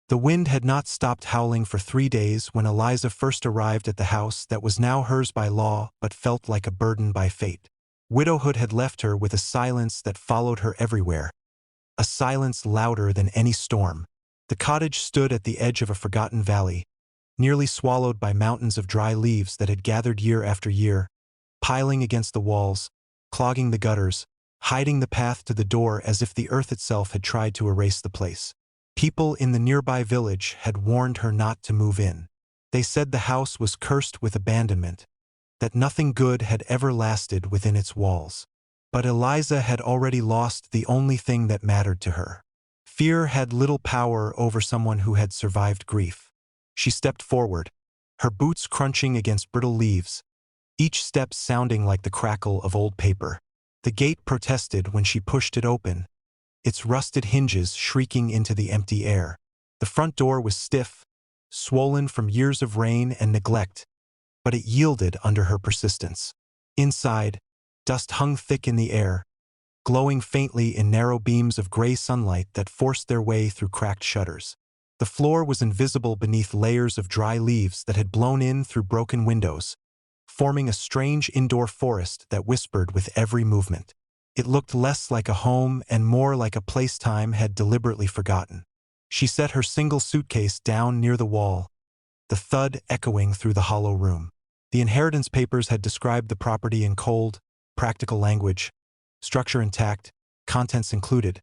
The wind had not stopped howling for 3 days when Eliza first arrived at the house that was now hers by law but felt like a burden by fate. Widowhood had left her with a silence that followed her everywhere, a silence louder than any storm. The cottage stood at the edge of a forgotten valley, nearly swallowed by mountains of dry leaves that had gathered year after year, piling against the walls, clogging the gutters, hiding the path to the door as if the earth itself had tried to erase the place. People in the nearby village had warned her not to move in. They said the house was cursed with abandonment, that nothing good had ever lasted within its walls. But Eliza had already lost the only thing that mattered to her. Fear had little power over someone who had survived grief. She stepped forward, her boots crunching against brittle leaves, each step sounding like the crackle of old paper. The gate protested when she pushed it open, its rusted hinges shrieking into the empty air. The front door was stiff, swollen from years of rain and neglect, but it yielded under her persistence. Inside, dust hung thick in the air, glowing faintly in narrow beams of gray sunlight that forced their way through cracked shutters. The floor was invisible beneath layers of dry leaves that had blown in through broken windows, forming a strange indoor forest that whispered with every movement. It looked less like a home and more like a place time had deliberately forgotten. She set her single suitcase down near the wall, the thud echoing through the hollow room. The inheritance papers had described the property in cold, practical language, structure intact, contents included,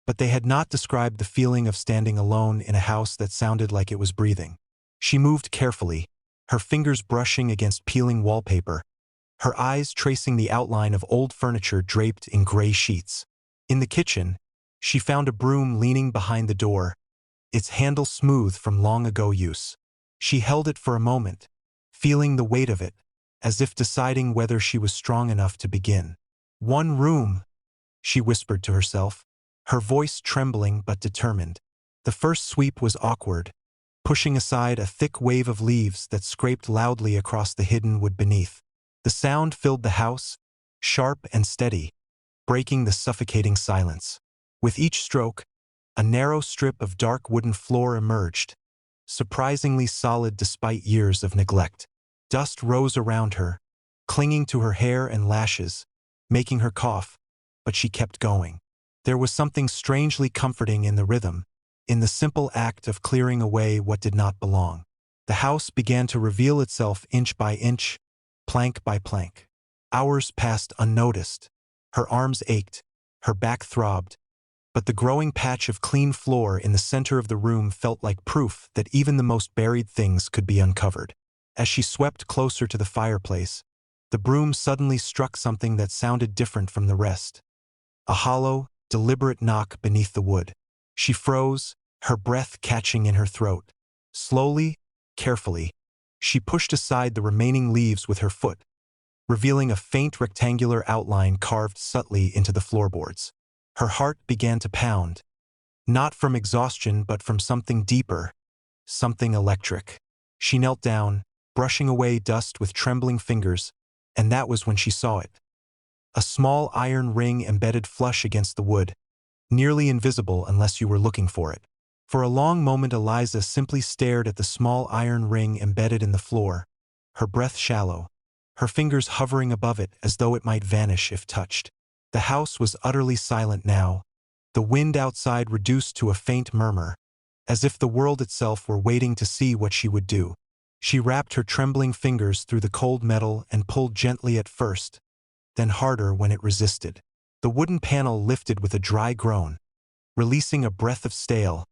but they had not described the feeling of standing alone in a house that sounded like it was breathing. She moved carefully, her fingers brushing against peeling wallpaper, her eyes tracing the outline of old furniture draped in gray sheets. In the kitchen, she found a broom leaning behind the door, its handle smooth from long ago use. She held it for a moment, feeling the weight of it, as if deciding whether she was strong enough to begin. "One room," she whispered to herself, her voice trembling but determined. The first sweep was awkward, pushing aside a thick wave of leaves that scraped loudly across the hidden wood beneath. The sound filled the house, sharp and steady, breaking the suffocating silence. With each stroke, a narrow strip of dark wooden floor emerged, surprisingly solid despite years of neglect. Dust rose around her, clinging to her hair and lashes, making her cough, but she kept going. There was something strangely comforting in the rhythm, in the simple act of clearing away what did not belong. The house began to reveal itself inch by inch, plank by plank. Hours passed unnoticed. Her arms ached, her back throbbed, but the growing patch of clean floor in the center of the room felt like proof that even the most buried things could be uncovered. As she swept closer to the fireplace, the broom suddenly struck something that sounded different from the rest. A hollow, deliberate knock beneath the wood. She froze, her breath catching in her throat. Slowly, carefully, she pushed aside the remaining leaves with her foot, revealing a faint rectangular outline carved subtly into the floorboards. Her heart began to pound, not from exhaustion but from something deeper, something electric. She knelt down, brushing away dust with trembling fingers, and that was when she saw it. A small iron ring embedded flush against the wood, nearly invisible unless you were looking for it. For a long moment Eliza simply stared at the small iron ring embedded in the floor, her breath shallow, her fingers hovering above it as though it might vanish if touched. The house was utterly silent now, the wind outside reduced to a faint murmur, as if the world itself were waiting to see what she would do. She wrapped her trembling fingers through the cold metal and pulled gently at first, then harder when it resisted. The wooden panel lifted with a dry groan, releasing a breath of stale,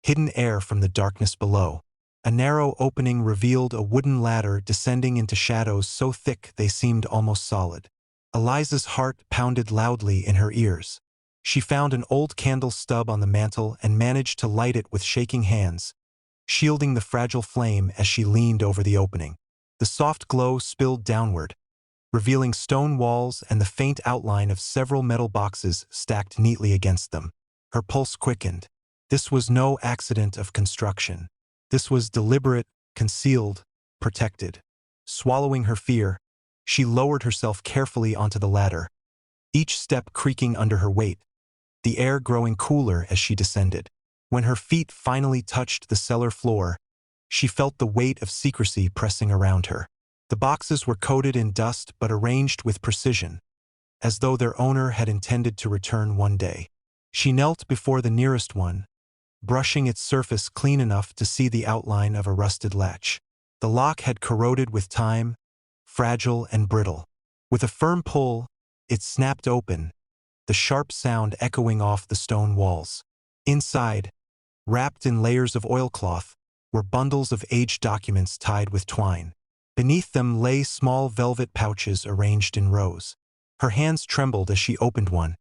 hidden air from the darkness below. A narrow opening revealed a wooden ladder descending into shadows so thick they seemed almost solid. Eliza's heart pounded loudly in her ears. She found an old candle stub on the mantel and managed to light it with shaking hands, shielding the fragile flame as she leaned over the opening. The soft glow spilled downward, revealing stone walls and the faint outline of several metal boxes stacked neatly against them. Her pulse quickened. This was no accident of construction. This was deliberate, concealed, protected. Swallowing her fear, she lowered herself carefully onto the ladder, each step creaking under her weight, the air growing cooler as she descended. When her feet finally touched the cellar floor, she felt the weight of secrecy pressing around her. The boxes were coated in dust but arranged with precision, as though their owner had intended to return one day. She knelt before the nearest one, brushing its surface clean enough to see the outline of a rusted latch. The lock had corroded with time, fragile and brittle. With a firm pull, it snapped open, the sharp sound echoing off the stone walls. Inside, wrapped in layers of oilcloth, were bundles of aged documents tied with twine. Beneath them lay small velvet pouches arranged in rows. Her hands trembled as she opened one,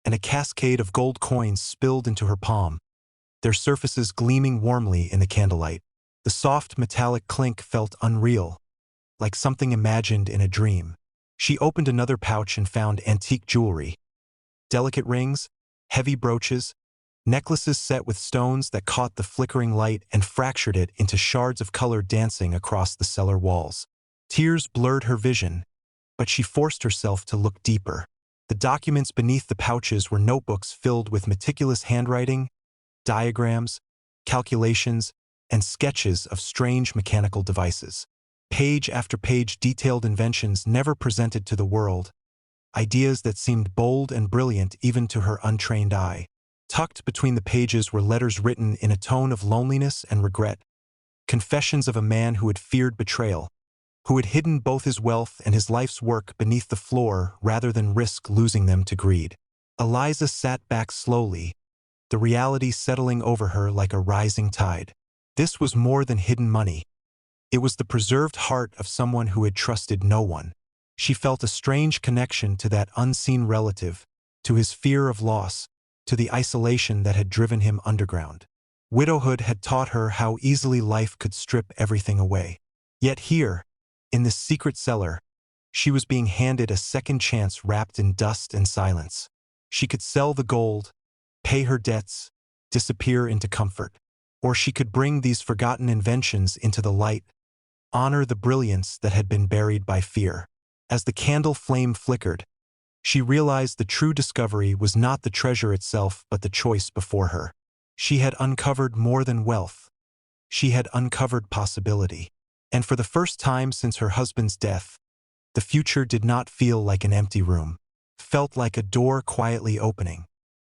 and a cascade of gold coins spilled into her palm, their surfaces gleaming warmly in the candlelight. The soft metallic clink felt unreal, like something imagined in a dream. She opened another pouch and found antique jewelry. Delicate rings, heavy brooches, necklaces set with stones that caught the flickering light and fractured it into shards of color dancing across the cellar walls. Tears blurred her vision, but she forced herself to look deeper. The documents beneath the pouches were notebooks filled with meticulous handwriting, diagrams, calculations, and sketches of strange mechanical devices. Page after page detailed inventions never presented to the world, ideas that seemed bold and brilliant even to her untrained eye. Tucked between the pages were letters written in a tone of loneliness and regret, confessions of a man who had feared betrayal, who had hidden both his wealth and his life's work beneath the floor rather than risk losing them to greed. Eliza sat back slowly, the reality settling over her like a rising tide. This was more than hidden money. It was the preserved heart of someone who had trusted no one. She felt a strange connection to that unseen relative, to his fear of loss, to the isolation that had driven him underground. Widowhood had taught her how easily life could strip everything away. Yet here, in this secret cellar, she was being handed a second chance wrapped in dust and silence. She could sell the gold, pay her debts, disappear into comfort. Or she could bring these forgotten inventions into the light, honor the brilliance that had been buried by fear. As the candle flame flickered, she realized the true discovery was not the treasure itself but the choice before her. She had uncovered more than wealth. She had uncovered possibility. And for the first time since her husband's death, the future did not feel like an empty room. It felt like a door quietly opening.